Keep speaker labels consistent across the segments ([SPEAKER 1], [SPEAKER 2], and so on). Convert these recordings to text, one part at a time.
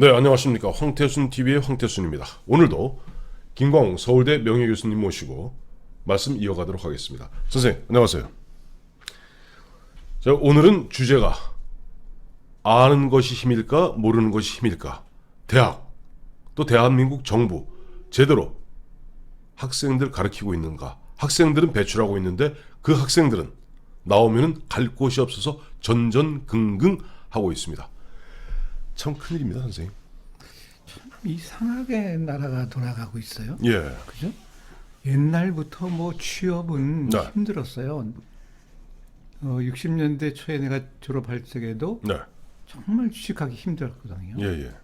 [SPEAKER 1] 네, 안녕하십니까. 황태순 TV의 황태순입니다. 오늘도 김광웅 서울대 명예교수님 모시고 말씀 이어가도록 하겠습니다. 선생님, 안녕하세요. 자, 오늘은 주제가 아는 것이 힘일까, 모르는 것이 힘일까. 대학, 또 대한민국 정부 제대로 학생들 가르치고 있는가. 학생들은 배출하고 있는데 그 학생들은 나오면은 갈 곳이 없어서 전전긍긍 하고 있습니다. 참 큰일입니다, 선생님.
[SPEAKER 2] 이상하게 나라가 돌아가고 있어요.
[SPEAKER 1] 예.
[SPEAKER 2] 그죠? 옛날부터 뭐 취업은
[SPEAKER 1] 네.
[SPEAKER 2] 힘들었어요. 60년대 초에 내가 졸업할 적에도
[SPEAKER 1] 네.
[SPEAKER 2] 정말 취직하기 힘들었거든요.
[SPEAKER 1] 예, 예.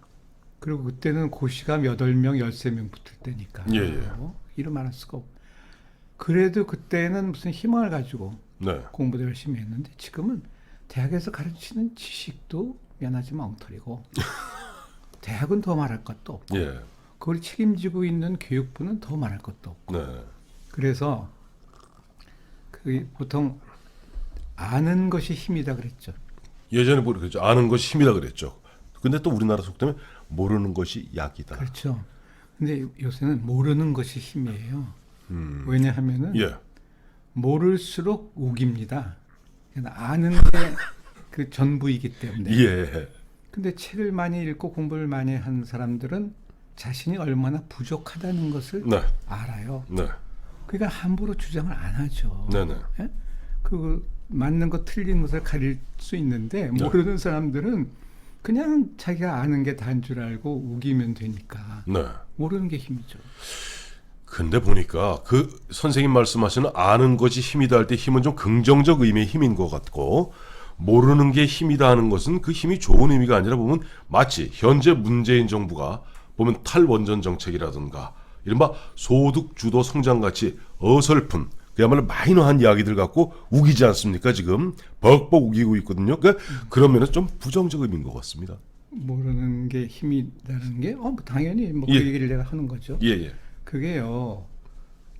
[SPEAKER 2] 그리고 그때는 고시가 8명, 13명 붙을 때니까.
[SPEAKER 1] 예, 예.
[SPEAKER 2] 이름 많을 수가 없고. 그래도 그때는 무슨 희망을 가지고
[SPEAKER 1] 네.
[SPEAKER 2] 공부도 열심히 했는데 지금은 대학에서 가르치는 지식도 미안하지만 엉터리고 대학은 더 말할 것도 없고
[SPEAKER 1] 예.
[SPEAKER 2] 그걸 책임지고 있는 교육부는 더 말할 것도 없고
[SPEAKER 1] 네.
[SPEAKER 2] 그래서 그 보통 아는 것이 힘이다 그랬죠.
[SPEAKER 1] 예전에 그랬죠. 아는 것이 힘이다 그랬죠. 근데 또 우리나라 속담에 모르는 것이 약이다.
[SPEAKER 2] 그렇죠. 근데 요새는 모르는 것이 힘이에요. 왜냐하면은
[SPEAKER 1] 예.
[SPEAKER 2] 모를수록 우깁니다. 아는 게 그 전부이기 때문에.
[SPEAKER 1] 예.
[SPEAKER 2] 근데 책을 많이 읽고 공부를 많이 한 사람들은 자신이 얼마나 부족하다는 것을
[SPEAKER 1] 네.
[SPEAKER 2] 알아요.
[SPEAKER 1] 네.
[SPEAKER 2] 그러니까 함부로 주장을 안 하죠.
[SPEAKER 1] 네네.
[SPEAKER 2] 예? 그 맞는 것 틀린 것을 가릴 수 있는데 모르는 사람들은 그냥 자기가 아는 게 다인 줄 알고 우기면 되니까
[SPEAKER 1] 네.
[SPEAKER 2] 모르는 게 힘이죠.
[SPEAKER 1] 근데 보니까 그 선생님 말씀하시는 아는 것이 힘이다 할 때 힘은 좀 긍정적 의미의 힘인 것 같고 모르는 게 힘이다 하는 것은 그 힘이 좋은 의미가 아니라 보면 마치 현재 문재인 정부가 보면 탈원전 정책이라든가 이른바 소득 주도 성장같이 어설픈 그야말로 마이너한 이야기들 갖고 우기지 않습니까? 지금 벅벅 우기고 있거든요. 그러면은 좀 부정적 의미인 것 같습니다.
[SPEAKER 2] 모르는 게 힘이라는 게 뭐 당연히 뭐 그
[SPEAKER 1] 예.
[SPEAKER 2] 얘기를 내가 하는 거죠.
[SPEAKER 1] 예, 예.
[SPEAKER 2] 그게요.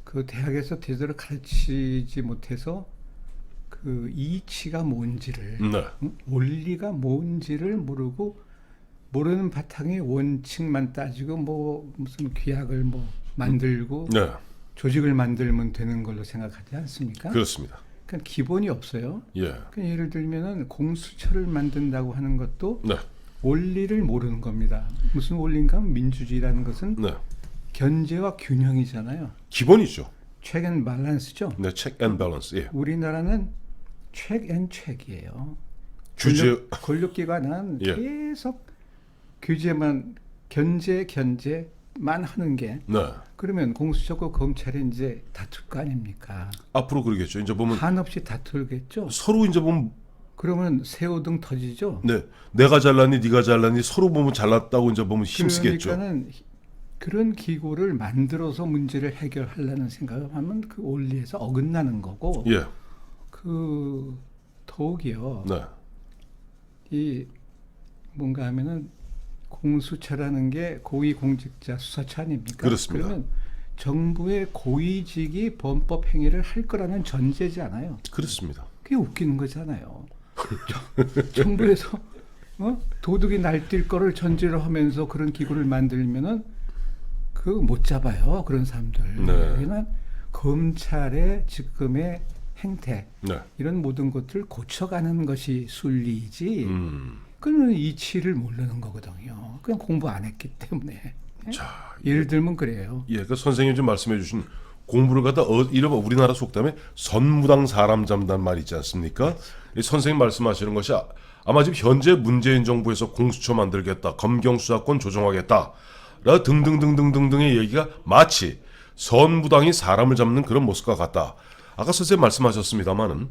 [SPEAKER 2] 그 대학에서 제대로 가르치지 못해서 그 이치가 뭔지를
[SPEAKER 1] 네.
[SPEAKER 2] 원리가 뭔지를 모르고 모르는 바탕에 원칙만 따지고 뭐 무슨 규약을 뭐 만들고
[SPEAKER 1] 네.
[SPEAKER 2] 조직을 만들면 되는 걸로 생각하지 않습니까?
[SPEAKER 1] 그렇습니다.
[SPEAKER 2] 그러니까 기본이 없어요.
[SPEAKER 1] 예.
[SPEAKER 2] 그러니까 예를 들면은 공수처를 만든다고 하는 것도
[SPEAKER 1] 네.
[SPEAKER 2] 원리를 모르는 겁니다. 무슨 원리인가 하면 민주주의라는 것은
[SPEAKER 1] 네.
[SPEAKER 2] 견제와 균형이잖아요.
[SPEAKER 1] 기본이죠.
[SPEAKER 2] 체크 앤 밸런스죠.
[SPEAKER 1] 네, 체크 앤 밸런스. 예.
[SPEAKER 2] 우리나라는 체크 앤 체크예요.
[SPEAKER 1] 주제
[SPEAKER 2] 권력기관은
[SPEAKER 1] 예.
[SPEAKER 2] 계속 규제만 견제만 하는 게
[SPEAKER 1] 네.
[SPEAKER 2] 그러면 공수처고 검찰이 이제 다툴 거 아닙니까?
[SPEAKER 1] 앞으로 그러겠죠. 이제 보면
[SPEAKER 2] 한없이 다툴겠죠.
[SPEAKER 1] 서로 이제 보면
[SPEAKER 2] 그러면 새우등 터지죠.
[SPEAKER 1] 네, 내가 잘났니 네가 잘났니 서로 보면 잘났다고 이제 보면 힘쓰겠죠.
[SPEAKER 2] 그러니까는 그런 기구를 만들어서 문제를 해결하려는 생각을 하면 그 원리에서 어긋나는 거고
[SPEAKER 1] 예.
[SPEAKER 2] 그 더욱이요.
[SPEAKER 1] 네.
[SPEAKER 2] 이 뭔가 하면은 공수처라는 게 고위공직자 수사처 아닙니까?
[SPEAKER 1] 그렇습니다.
[SPEAKER 2] 그러면 정부의 고위직이 범법 행위를 할 거라는 전제잖아요.
[SPEAKER 1] 그렇습니다.
[SPEAKER 2] 그게 웃기는 거잖아요. 정부에서 도둑이 날뛸 거를 전제로 하면서 그런 기구를 만들면은 그 못 잡아요. 그런 사람들.
[SPEAKER 1] 네.
[SPEAKER 2] 그러나 검찰의 지금의 행태
[SPEAKER 1] 네.
[SPEAKER 2] 이런 모든 것들을 고쳐가는 것이 순리이지.
[SPEAKER 1] 음.
[SPEAKER 2] 그는 이치를 모르는 거거든요. 그냥 공부 안 했기 때문에.
[SPEAKER 1] 자,
[SPEAKER 2] 예를 들면 그래요.
[SPEAKER 1] 예, 그 선생님 좀 말씀해 주신 공부를 갖다 이른바 우리나라 속담에 선무당 사람 잡는 말 있지 않습니까? 이 선생님 말씀하시는 것이 아마 지금 현재 문재인 정부에서 공수처 만들겠다, 검경 수사권 조정하겠다, 라 등등등등등등의 얘기가 마치 선무당이 사람을 잡는 그런 모습과 같다. 아까 선생님 말씀하셨습니다만은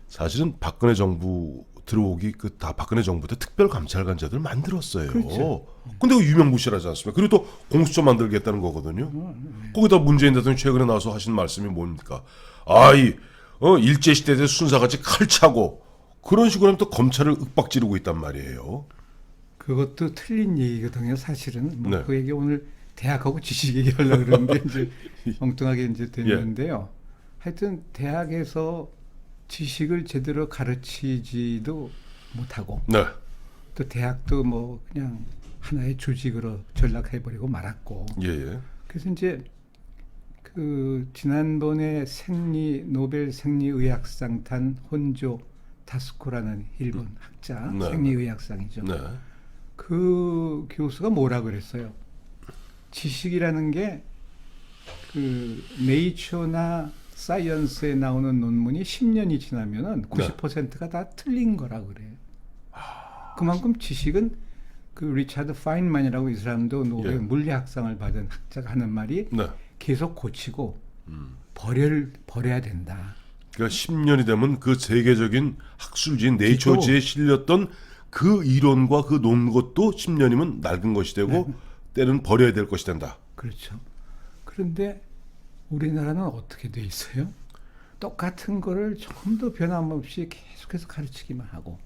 [SPEAKER 1] 사실은 박근혜 정부 들어오기 다 박근혜 정부 때 특별감찰관자들 만들었어요.
[SPEAKER 2] 그렇죠.
[SPEAKER 1] 근데 그 유명무실하지 않습니까? 그리고 또 공수처 만들겠다는 거거든요. 거기다 문재인 대통령이 최근에 나와서 하신 말씀이 뭡니까? 일제시대 때 순사같이 칼 차고 그런 식으로 하면 또 검찰을 윽박지르고 있단 말이에요.
[SPEAKER 2] 그것도 틀린 얘기거든요. 사실은 뭐
[SPEAKER 1] 네.
[SPEAKER 2] 그 얘기 오늘 대학하고 지식 얘기하려고 그러는데 이제 엉뚱하게 이제 됐는데요. 하여튼 대학에서 지식을 제대로 가르치지도 못하고
[SPEAKER 1] 네.
[SPEAKER 2] 또 대학도 뭐 그냥 하나의 조직으로 전락해버리고 말았고.
[SPEAKER 1] 예, 예.
[SPEAKER 2] 그래서 이제 그 지난번에 노벨 생리의학상 탄 혼조 타스코라는 일본 학자,
[SPEAKER 1] 네.
[SPEAKER 2] 생리의학상이죠.
[SPEAKER 1] 네.
[SPEAKER 2] 그 교수가 뭐라 그랬어요? 지식이라는 게 그 네이처나 사이언스에 나오는 논문이 10년이 지나면은 90%가 다 틀린 거라 그래요. 그만큼 지식은 그 리차드 파인만이라고 이 사람도 노벨
[SPEAKER 1] 예.
[SPEAKER 2] 물리학상을 받은 학자가 하는 말이
[SPEAKER 1] 네.
[SPEAKER 2] 계속 고치고 버려야 된다.
[SPEAKER 1] 그러니까 10년이 되면 그 세계적인 학술지인 네이처지에 실렸던 그 이론과 그 논 것도 10년이면 낡은 것이 되고 때는 버려야 될 것이 된다.
[SPEAKER 2] 그렇죠. 그런데 우리나라는 어떻게 돼 있어요? 똑같은 거를 조금도 변함없이 계속해서 가르치기만 하고,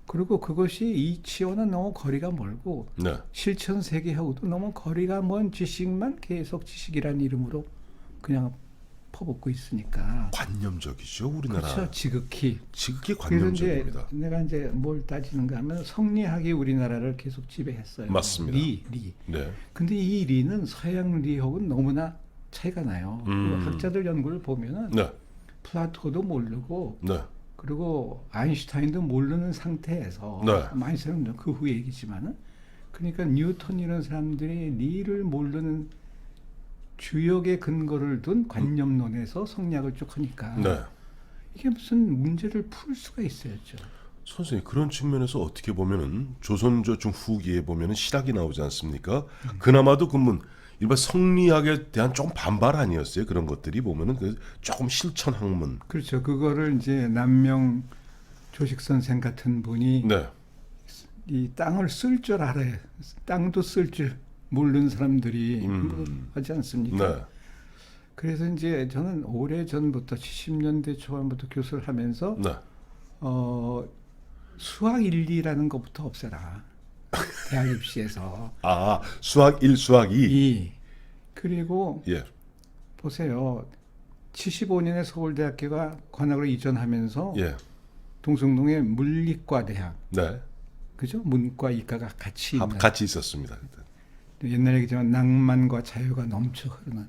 [SPEAKER 2] 그리고 그것이 이치와는 너무 거리가 멀고
[SPEAKER 1] 네.
[SPEAKER 2] 실천 세계하고도 너무 거리가 먼 지식만 계속 지식이라는 이름으로 그냥 퍼붓고 있으니까.
[SPEAKER 1] 관념적이죠, 우리나라.
[SPEAKER 2] 그렇죠. 지극히.
[SPEAKER 1] 지극히
[SPEAKER 2] 그래서 이제
[SPEAKER 1] 관념적입니다.
[SPEAKER 2] 내가 이제 뭘 따지는가 하면 성리학이 우리나라를 계속 지배했어요.
[SPEAKER 1] 맞습니다.
[SPEAKER 2] 리.
[SPEAKER 1] 네.
[SPEAKER 2] 근데 이 리는 서양 리하고는 너무나 차이가 나요. 그 학자들 연구를 보면은
[SPEAKER 1] 네.
[SPEAKER 2] 플라토도 모르고
[SPEAKER 1] 네.
[SPEAKER 2] 그리고 아인슈타인도 모르는 상태에서
[SPEAKER 1] 네.
[SPEAKER 2] 아인슈타인은 그 후에 얘기지만은 그러니까 뉴턴 이런 사람들이 리를 모르는 주역의 근거를 둔 관념론에서 성리학을 쭉 하니까
[SPEAKER 1] 네.
[SPEAKER 2] 이게 무슨 문제를 풀 수가 있어야죠.
[SPEAKER 1] 선생님, 그런 측면에서 어떻게 보면은 조선조 중후기에 보면은 실학이 나오지 않습니까? 그나마도 일반 성리학에 대한 조금 반발 아니었어요? 그런 것들이 보면은 그 조금 실천 학문.
[SPEAKER 2] 그렇죠. 그거를 이제 남명 조식 선생 같은 분이
[SPEAKER 1] 네.
[SPEAKER 2] 이 땅을 쓸 줄 알아요. 땅도 쓸 줄 모르는 사람들이 하지 않습니까?
[SPEAKER 1] 네.
[SPEAKER 2] 그래서 이제 저는 오래 전부터 70년대 초반부터 교수를 하면서
[SPEAKER 1] 네.
[SPEAKER 2] 수학 1, 2라는 것부터 없애라. 대학 입시에서.
[SPEAKER 1] 아, 수학 1, 수학 2.
[SPEAKER 2] 그리고
[SPEAKER 1] 예.
[SPEAKER 2] 보세요. 75년에 서울대학교가 관악으로 이전하면서
[SPEAKER 1] 예.
[SPEAKER 2] 동성동에 물리과 대학,
[SPEAKER 1] 네.
[SPEAKER 2] 그죠? 문과 이과가 같이 있는.
[SPEAKER 1] 같이 있었습니다.
[SPEAKER 2] 옛날 얘기지만 낭만과 자유가 넘쳐 흐르는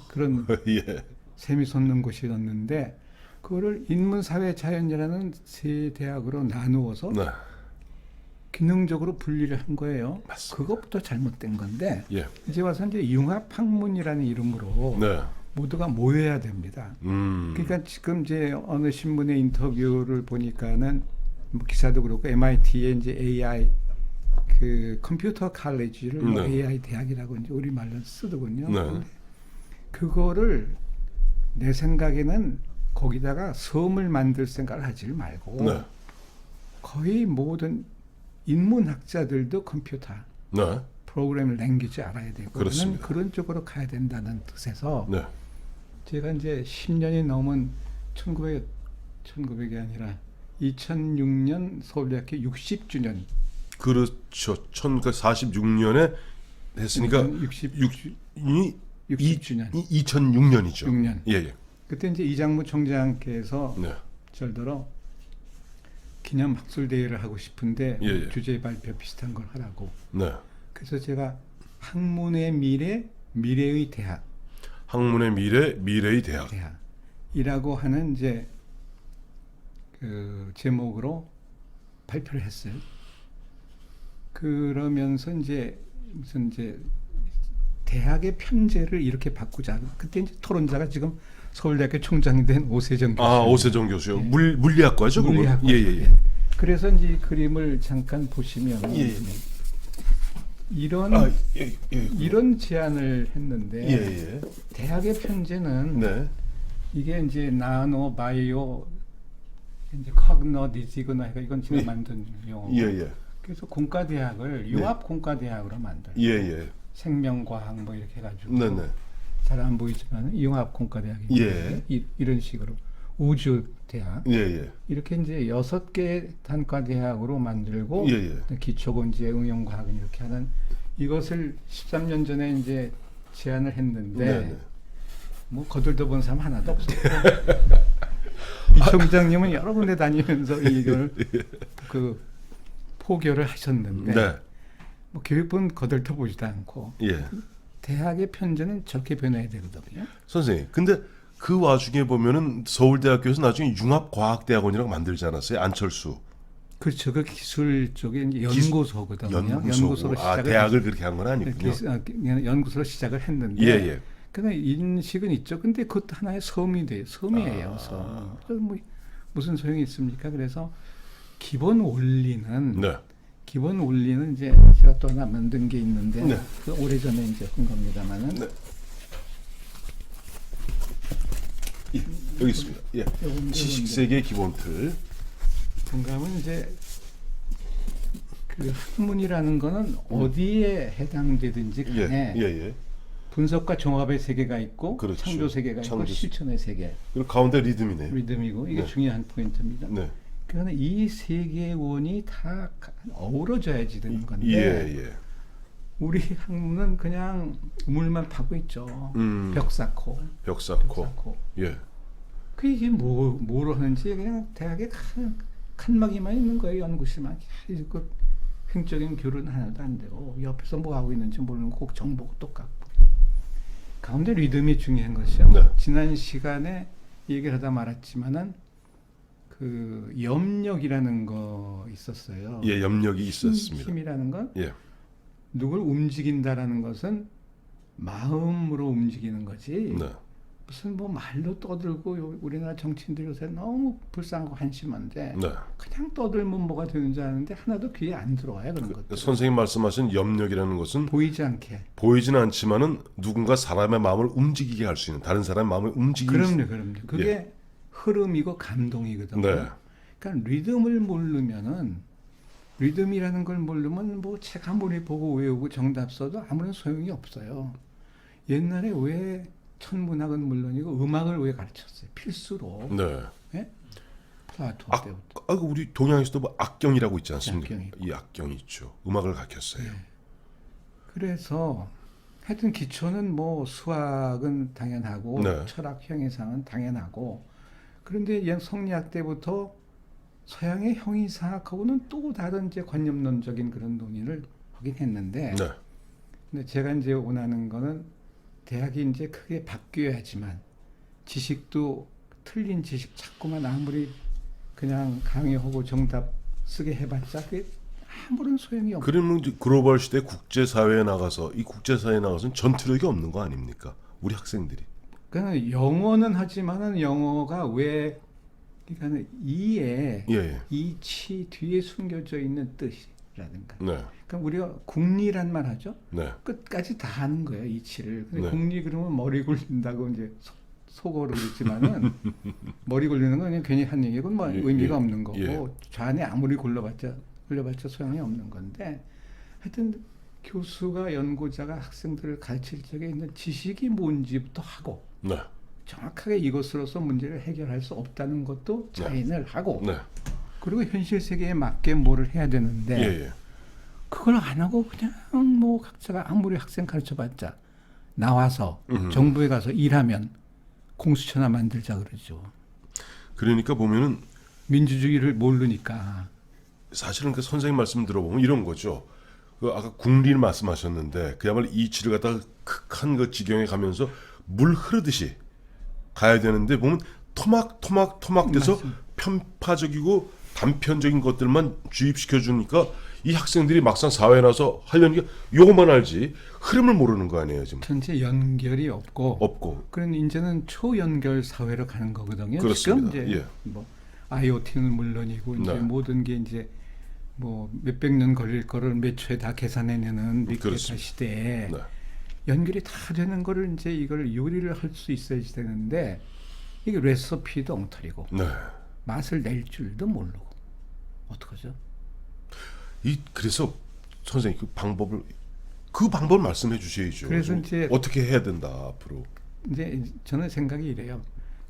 [SPEAKER 2] 그런
[SPEAKER 1] 예.
[SPEAKER 2] 셈이 솟는 곳이었는데 그거를 인문사회자연이라는 세 대학으로 나누어서
[SPEAKER 1] 네.
[SPEAKER 2] 기능적으로 분리를 한 거예요.
[SPEAKER 1] 맞습니다.
[SPEAKER 2] 그것부터 잘못된 건데
[SPEAKER 1] 예.
[SPEAKER 2] 이제 와서 이제 융합학문이라는 이름으로
[SPEAKER 1] 네.
[SPEAKER 2] 모두가 모여야 됩니다. 그러니까 지금 이제 어느 신문의 인터뷰를 보니까는 뭐 기사도 그렇고 MIT의 이제 AI 그 컴퓨터 칼리지를 뭐
[SPEAKER 1] 네.
[SPEAKER 2] AI 대학이라고 이제 우리말로 쓰더군요.
[SPEAKER 1] 네.
[SPEAKER 2] 근데 그거를 내 생각에는 거기다가 섬을 만들 생각을 하지 말고
[SPEAKER 1] 네.
[SPEAKER 2] 거의 모든 인문학자들도 컴퓨터
[SPEAKER 1] 네.
[SPEAKER 2] 프로그램 랭귀지 알아야 되고
[SPEAKER 1] 그렇습니다.
[SPEAKER 2] 그런 쪽으로 가야 된다는 뜻에서
[SPEAKER 1] 네.
[SPEAKER 2] 제가 이제 10년이 넘은 1900이 아니라 2006년 서울대학교 60주년
[SPEAKER 1] 그렇죠. 1946년에 했으니까
[SPEAKER 2] 60주년
[SPEAKER 1] 2006년이죠.
[SPEAKER 2] 6년.
[SPEAKER 1] 예, 예.
[SPEAKER 2] 그때 이제 이장무 총장께서
[SPEAKER 1] 네.
[SPEAKER 2] 절더러 기념 학술 대회를 하고 싶은데
[SPEAKER 1] 예, 예.
[SPEAKER 2] 주제 발표 비슷한 걸 하라고.
[SPEAKER 1] 네.
[SPEAKER 2] 그래서 제가 학문의 미래, 미래의 대학,
[SPEAKER 1] 학문의 미래, 미래의 대학.
[SPEAKER 2] 대학이라고 하는 이제 그 제목으로 발표를 했어요. 그러면서 이제 무슨 이제 대학의 편제를 이렇게 바꾸자. 그때 이제 토론자가 지금 서울대학교 총장이 된 오세정 교수.
[SPEAKER 1] 아, 오세정 교수요.
[SPEAKER 2] 예.
[SPEAKER 1] 물리학과죠, 그거?
[SPEAKER 2] 물리학과.
[SPEAKER 1] 예, 예, 예.
[SPEAKER 2] 그래서 이제 이 그림을 잠깐 보시면
[SPEAKER 1] 예.
[SPEAKER 2] 이런
[SPEAKER 1] 아, 예, 예.
[SPEAKER 2] 이런 제안을 했는데
[SPEAKER 1] 예, 예.
[SPEAKER 2] 대학의 편제는
[SPEAKER 1] 네.
[SPEAKER 2] 이게 이제 나노 바이오 이제 커그노디지거나 해가 이건 제가
[SPEAKER 1] 예.
[SPEAKER 2] 만든 용어.
[SPEAKER 1] 예, 예.
[SPEAKER 2] 그래서 공과대학을 융합 공과대학으로 만들고
[SPEAKER 1] 예, 예.
[SPEAKER 2] 생명과학 뭐 이렇게 해가지고
[SPEAKER 1] 네, 네.
[SPEAKER 2] 잘 안 보이지만 융합 공과대학이
[SPEAKER 1] 예.
[SPEAKER 2] 이런 식으로 우주대학
[SPEAKER 1] 예, 예.
[SPEAKER 2] 이렇게 이제 6개 단과대학으로 만들고
[SPEAKER 1] 예, 예.
[SPEAKER 2] 기초곤지의 응용과학은 이렇게 하는 이것을 13년 전에 이제 제안을 했는데
[SPEAKER 1] 네, 네.
[SPEAKER 2] 뭐 거들떠 본 사람 하나도 없었고 이 총장님은 여러 군데 다니면서 이걸 그 포교를 하셨는데
[SPEAKER 1] 네.
[SPEAKER 2] 뭐 교육부는 거들떠 보지도 않고
[SPEAKER 1] 예.
[SPEAKER 2] 대학의 편제는 저렇게 변해야 되거든요.
[SPEAKER 1] 선생님, 근데 그 와중에 보면은 서울대학교에서 나중에 융합과학대학원이라고 만들지 않았어요? 안철수.
[SPEAKER 2] 그렇죠. 그 기술 쪽에 이제 연구소거든요.
[SPEAKER 1] 연구소고.
[SPEAKER 2] 연구소로 시작을
[SPEAKER 1] 대학을 그렇게 한 건 아니군요.
[SPEAKER 2] 연구소로 시작을 했는데
[SPEAKER 1] 예, 예.
[SPEAKER 2] 그냥 인식은 있죠. 근데 그것도 하나의 섬이 돼요. 섬이에요. 섬. 그래서 뭐 무슨 소용이 있습니까? 그래서 기본 원리는
[SPEAKER 1] 네.
[SPEAKER 2] 이제 제가 또 하나 만든 게 있는데
[SPEAKER 1] 네.
[SPEAKER 2] 그 오래전에 이제 한 겁니다만은
[SPEAKER 1] 네. 예, 여기 있습니다. 예. 지식 세계의 기본 틀.
[SPEAKER 2] 공감은 이제 그 학문이라는 거는 어디에 해당되든지
[SPEAKER 1] 예,
[SPEAKER 2] 간에
[SPEAKER 1] 예, 예.
[SPEAKER 2] 분석과 종합의 세계가 있고
[SPEAKER 1] 그렇죠.
[SPEAKER 2] 창조 세계가 있고
[SPEAKER 1] 창조
[SPEAKER 2] 실천의 세계
[SPEAKER 1] 그리고 가운데 리듬이네요.
[SPEAKER 2] 리듬이고 이게
[SPEAKER 1] 네.
[SPEAKER 2] 중요한 포인트입니다.
[SPEAKER 1] 네.
[SPEAKER 2] 그러나 이 세 개의 원이 다 어우러져야지 되는 건데
[SPEAKER 1] 예, 예.
[SPEAKER 2] 우리 학문은 그냥 우물만 파고 있죠. 벽 쌓고
[SPEAKER 1] 벽 쌓고. 예.
[SPEAKER 2] 그 이게 뭐로 하는지 그냥 대학에 칸막이만 있는 거예요. 연구실만 그 횡적인 교류는 하나도 안 되고 옆에서 뭐 하고 있는지 모르는 거 꼭 정보가 똑같고 가운데 리듬이 중요한 것이요.
[SPEAKER 1] 네.
[SPEAKER 2] 지난 시간에 얘기를 하다 말았지만은 그 염력이라는 거 있었어요.
[SPEAKER 1] 예, 염력이 있었습니다.
[SPEAKER 2] 힘이라는 건
[SPEAKER 1] 예.
[SPEAKER 2] 누굴 움직인다라는 것은 마음으로 움직이는 거지.
[SPEAKER 1] 네.
[SPEAKER 2] 무슨 뭐 말로 떠들고 우리나라 정치인들 요새 너무 불쌍하고 한심한데
[SPEAKER 1] 네.
[SPEAKER 2] 그냥 떠들면 뭐가 되는 줄 아는데 하나도 귀에 안 들어와요 그런 것들.
[SPEAKER 1] 선생님 말씀하신 염력이라는 것은
[SPEAKER 2] 보이지 않게.
[SPEAKER 1] 보이지는 않지만은 누군가 사람의 마음을 움직이게 할 수 있는 다른 사람의 마음을 움직이게
[SPEAKER 2] 그럼요. 그게 흐름이고 감동이거든요.
[SPEAKER 1] 네.
[SPEAKER 2] 그러니까 리듬을 모르면은 리듬이라는 걸 모르면 뭐 책 아무리 보고 외우고 정답 써도 아무런 소용이 없어요. 옛날에 왜 천문학은 물론이고 음악을 왜 가르쳤어요? 필수로.
[SPEAKER 1] 네.
[SPEAKER 2] 예? 플라톤 때부터.
[SPEAKER 1] 우리 동양에서도 뭐 악경이라고 있지 않습니까?
[SPEAKER 2] 악경이 있고.
[SPEAKER 1] 이 악경이 있죠. 음악을 가르쳤어요.
[SPEAKER 2] 네. 그래서 하여튼 기초는 뭐 수학은 당연하고
[SPEAKER 1] 네.
[SPEAKER 2] 철학 형이상은 당연하고 그런데 성리학 때부터 서양의 형이상학하고는 또 다른 이제 관념론적인 그런 논의를 하긴 했는데
[SPEAKER 1] 네.
[SPEAKER 2] 근데 제가 이제 원하는 거는 대학이 이제 크게 바뀌어야지만 지식도 틀린 지식 자꾸만 아무리 그냥 강의하고 정답 쓰게 해봤자 그게 아무런 소용이 없어요.
[SPEAKER 1] 그러면 이제 글로벌 시대 국제사회에 나가서 이 국제사회에 나가서는 전투력이 없는 거 아닙니까? 우리 학생들이.
[SPEAKER 2] 그러니까 영어는 하지만은 영어가 왜 그러니까 이에
[SPEAKER 1] 예.
[SPEAKER 2] 이치 뒤에 숨겨져 있는 뜻이라든가.
[SPEAKER 1] 네.
[SPEAKER 2] 그러니까 우리가 국리란 말 하죠.
[SPEAKER 1] 네.
[SPEAKER 2] 끝까지 다 하는 거예요 이치를. 근데
[SPEAKER 1] 네.
[SPEAKER 2] 국리 그러면 머리 굴린다고 이제 속어로 그러지만은 머리 굴리는 건 그냥 괜히 한 얘기고 뭐
[SPEAKER 1] 예,
[SPEAKER 2] 의미가
[SPEAKER 1] 예,
[SPEAKER 2] 없는 거고
[SPEAKER 1] 예.
[SPEAKER 2] 좌안에 아무리 굴려봤자 소용이 없는 건데 하여튼 교수가 연구자가 학생들을 가르칠 적에 있는 지식이 뭔지부터 하고
[SPEAKER 1] 네.
[SPEAKER 2] 정확하게 이것으로서 문제를 해결할 수 없다는 것도 자인을 하고
[SPEAKER 1] 네.
[SPEAKER 2] 그리고 현실 세계에 맞게 뭐를 해야 되는데
[SPEAKER 1] 예.
[SPEAKER 2] 그걸 안 하고 그냥 뭐 각자가 아무리 학생 가르쳐봤자 나와서 정부에 가서 일하면 공수처나 만들자 그러죠.
[SPEAKER 1] 그러니까 보면은
[SPEAKER 2] 민주주의를 모르니까.
[SPEAKER 1] 사실은 그 선생님 말씀 들어보면 이런 거죠. 그 아까 국리를 말씀하셨는데 그야말로 이치를 갖다가 극한 그 지경에 가면서 물 흐르듯이 가야 되는데 보면 토막 돼서
[SPEAKER 2] 맞습니다.
[SPEAKER 1] 편파적이고 단편적인 것들만 주입시켜 주니까 이 학생들이 막상 사회에 나서 하려는 게 요것만 알지 흐름을 모르는 거 아니에요 지금.
[SPEAKER 2] 전체 연결이 없고 그런 이제는 초연결 사회로 가는 거거든요.
[SPEAKER 1] 그렇습니다.
[SPEAKER 2] 지금 이제
[SPEAKER 1] 예.
[SPEAKER 2] 뭐 IoT는 물론이고 이제
[SPEAKER 1] 네.
[SPEAKER 2] 모든 게 이제 뭐 몇백 년 걸릴 거를 몇 초에 다 계산해내는 빅데이터
[SPEAKER 1] 그렇습니다.
[SPEAKER 2] 시대에
[SPEAKER 1] 네.
[SPEAKER 2] 연결이 다 되는 거를 이제 이걸 요리를 할 수 있어야지 되는데 이게 레시피도 엉터리고
[SPEAKER 1] 네.
[SPEAKER 2] 맛을 낼 줄도 모르고 어떡하죠?
[SPEAKER 1] 그래서 선생님 그 방법을 말씀해 주셔야죠.
[SPEAKER 2] 그래서
[SPEAKER 1] 좀
[SPEAKER 2] 이제
[SPEAKER 1] 어떻게 해야 된다 앞으로.
[SPEAKER 2] 이제 저는 생각이 이래요.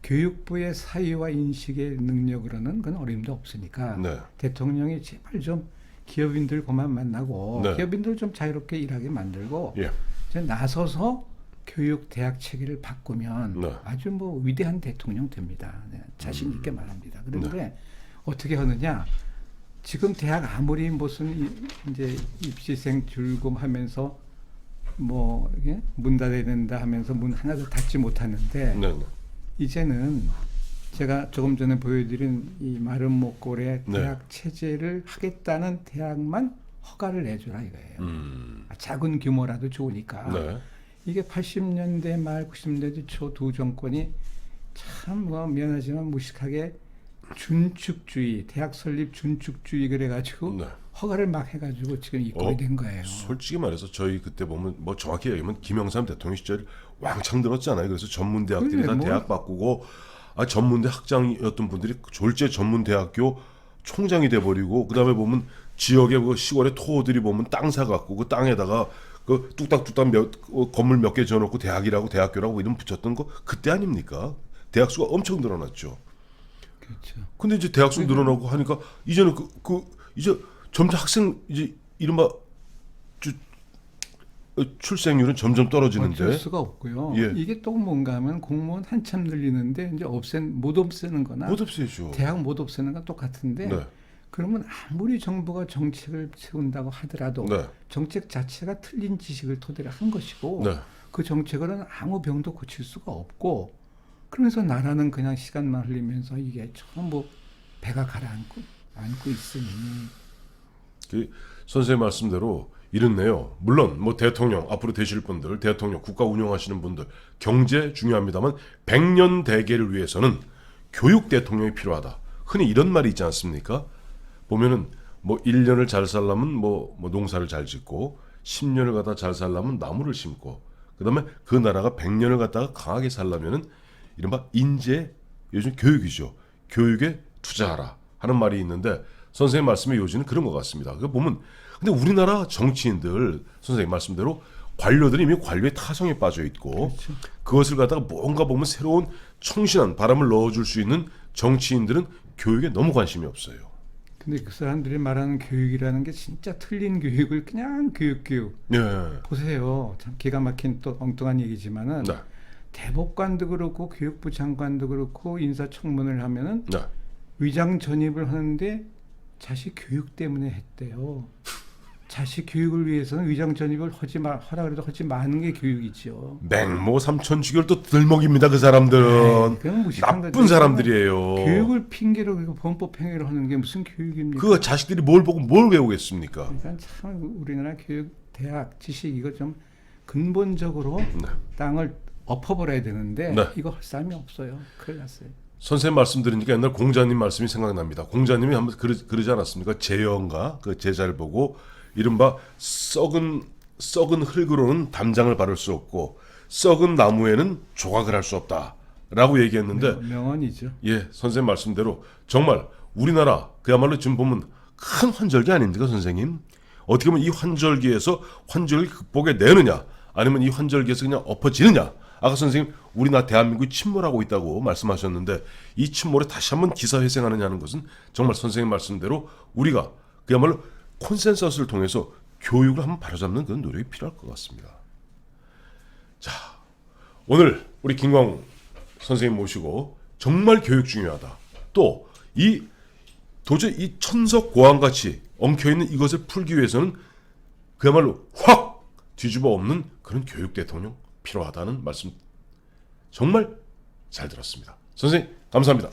[SPEAKER 2] 교육부의 사유와 인식의 능력으로는 그건 어림도 없으니까
[SPEAKER 1] 네.
[SPEAKER 2] 대통령이 제발 좀 기업인들 그만 만나고
[SPEAKER 1] 네.
[SPEAKER 2] 기업인들 좀 자유롭게 일하게 만들고
[SPEAKER 1] 예.
[SPEAKER 2] 나서서 교육 대학 체계를 바꾸면
[SPEAKER 1] 네.
[SPEAKER 2] 아주 뭐 위대한 대통령 됩니다. 네, 자신 있게 말합니다. 그런데 어떻게 하느냐? 지금 대학 아무리 무슨 이제 입시생 줄금하면서 뭐 이게 문 닫아야 된다 하면서 문 하나도 닫지 못하는데
[SPEAKER 1] 네, 네.
[SPEAKER 2] 이제는 제가 조금 전에 보여드린 이 마른 목골의
[SPEAKER 1] 네.
[SPEAKER 2] 대학 체제를 하겠다는 대학만 허가를 내주라 이거예요. 작은 규모라도 좋으니까.
[SPEAKER 1] 네.
[SPEAKER 2] 이게 80년대 말 90년대 초 두 정권이 참 뭐 미안하지만 무식하게 준축주의, 대학 설립 준축주의 그래가지고
[SPEAKER 1] 네.
[SPEAKER 2] 허가를 막 해가지고 지금 이 꼴이 된 거예요.
[SPEAKER 1] 솔직히 말해서 저희 그때 보면 뭐 정확히 얘기하면 김영삼 대통령 시절 왕창 들었잖아요. 그래서 전문 대학들이
[SPEAKER 2] 그래,
[SPEAKER 1] 다
[SPEAKER 2] 뭐.
[SPEAKER 1] 대학 바꾸고 전문대 학장이었던 분들이 졸제 전문 대학교 총장이 돼 버리고 그다음에 보면 지역의 그 시골의 토호들이 보면 땅 사 갖고 그 땅에다가 그 뚝딱뚝딱 건물 몇 개 지어놓고 대학이라고 대학교라고 이름 붙였던 거 그때 아닙니까? 대학 수가 엄청 늘어났죠.
[SPEAKER 2] 그렇죠.
[SPEAKER 1] 근데 이제 대학 수 늘어나고 하니까 이제는 이제 점점 학생 이제 이른바 출생률은 점점
[SPEAKER 2] 어쩔
[SPEAKER 1] 떨어지는데
[SPEAKER 2] 수가 없고요.
[SPEAKER 1] 예.
[SPEAKER 2] 이게 또 뭔가 하면 공무원 한참 늘리는데 이제 못 없애는 거나
[SPEAKER 1] 못 없애죠.
[SPEAKER 2] 대학 못 없애는 건 똑같은데
[SPEAKER 1] 네.
[SPEAKER 2] 그러면 아무리 정부가 정책을 세운다고 하더라도
[SPEAKER 1] 네.
[SPEAKER 2] 정책 자체가 틀린 지식을 토대로 한 것이고
[SPEAKER 1] 네.
[SPEAKER 2] 그 정책으로는 아무 병도 고칠 수가 없고 그러면서 나라는 그냥 시간만 흘리면서 이게 전부 배가 가라앉고 있으니
[SPEAKER 1] 그 선생님 말씀대로 이렇네요. 물론 뭐 대통령 앞으로 되실 분들, 대통령 국가 운영하시는 분들 경제 중요합니다만 100년 대계를 위해서는 교육 대통령이 필요하다. 흔히 이런 말이 있지 않습니까? 보면은 뭐 1년을 잘 살려면 뭐 농사를 잘 짓고 10년을 갖다 잘 살려면 나무를 심고 그다음에 그 나라가 100년을 갖다가 강하게 살려면은 이른바 인재 요즘 교육이죠. 교육에 투자하라 하는 말이 있는데 선생님 말씀의 요지는 그런 것 같습니다. 그 보면 근데 우리나라 정치인들 선생님 말씀대로 관료들이 이미 관료의 타성에 빠져 있고
[SPEAKER 2] 그렇죠.
[SPEAKER 1] 그것을 갖다가 뭔가 보면 새로운 청신한 바람을 넣어줄 수 있는 정치인들은 교육에 너무 관심이 없어요.
[SPEAKER 2] 근데 그 사람들이 말하는 교육이라는 게 진짜 틀린 교육을 그냥 교육
[SPEAKER 1] 예.
[SPEAKER 2] 보세요. 참 기가 막힌 또 엉뚱한 얘기지만은
[SPEAKER 1] 네.
[SPEAKER 2] 대법관도 그렇고 교육부 장관도 그렇고 인사청문을 하면은
[SPEAKER 1] 네.
[SPEAKER 2] 위장 전입을 하는데 자식 교육 때문에 했대요. 자식 교육을 위해서는 위장 전입을 하라 그래도 하지 마는 게 교육이죠.
[SPEAKER 1] 맹모 삼천주교를 또 들먹입니다. 그 사람들은
[SPEAKER 2] 그건 무식한
[SPEAKER 1] 나쁜
[SPEAKER 2] 거죠.
[SPEAKER 1] 사람들이에요.
[SPEAKER 2] 교육을 핑계로 그리고 범법 행위를 하는 게 무슨 교육입니까?
[SPEAKER 1] 그 자식들이 뭘 보고 뭘 배우겠습니까?
[SPEAKER 2] 그러니까 참 우리나라 교육, 대학, 지식 이거 좀 근본적으로
[SPEAKER 1] 네.
[SPEAKER 2] 땅을 엎어버려야 되는데
[SPEAKER 1] 네.
[SPEAKER 2] 이거 할 사람이 없어요. 큰일 났어요.
[SPEAKER 1] 선생님 말씀 들으니까 옛날 공자님 말씀이 생각납니다. 공자님이 한번 그러지 않았습니까? 제어인가 그 제자를 보고 이른바 썩은 흙으로는 담장을 바를 수 없고 썩은 나무에는 조각을 할 수 없다라고 얘기했는데
[SPEAKER 2] 명언이죠.
[SPEAKER 1] 예 선생님 말씀대로 정말 우리나라 그야말로 지금 보면 큰 환절기 아닙니까 선생님? 어떻게 보면 이 환절기에서 환절기 극복해 내느냐 아니면 이 환절기에서 그냥 엎어지느냐 아까 선생님 우리나라 대한민국이 침몰하고 있다고 말씀하셨는데 이 침몰에 다시 한번 기사회생하느냐는 것은 정말 선생님 말씀대로 우리가 그야말로 콘센서스를 통해서 교육을 한번 바로잡는 그런 노력이 필요할 것 같습니다. 자, 오늘 우리 김광 선생님 모시고 정말 교육 중요하다. 또 이 도저히 이 천석고왕같이 엉켜있는 이것을 풀기 위해서는 그야말로 확 뒤집어 엎는 그런 교육 대통령 필요하다는 말씀 정말 잘 들었습니다. 선생님 감사합니다.